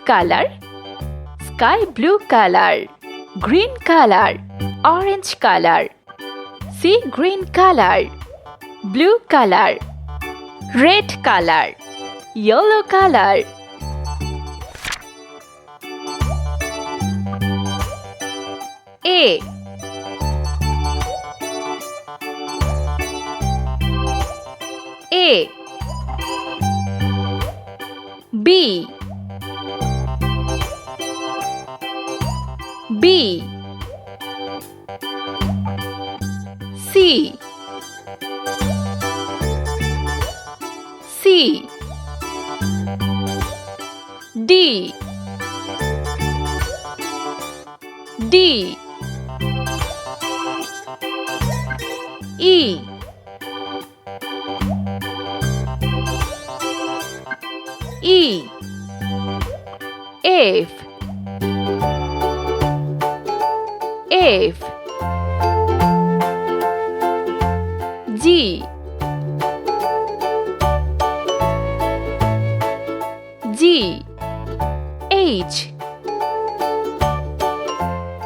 color, sky blue color, green color, orange color, sea green color, blue color, red color, yellow color. A A B B C C D D E E F F G G H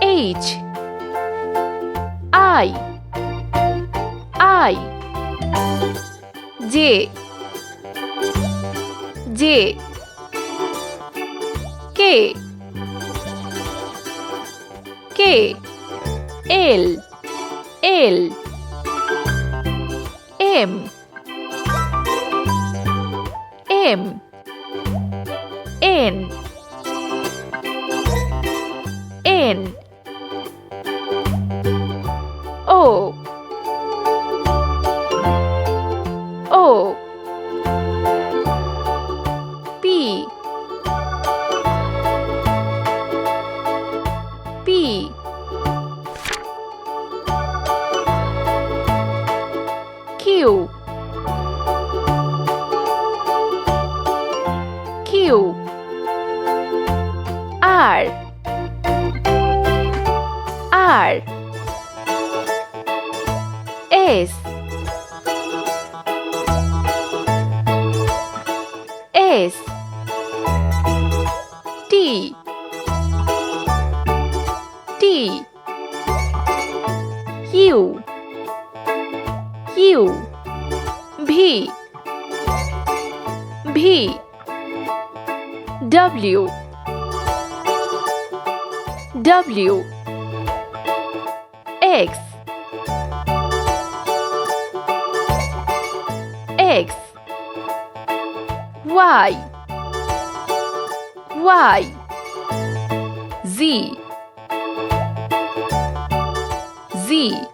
H I J J K K L L M M N N O O P P Q Q R R S S T T U U V V W W X X Y Y Z Z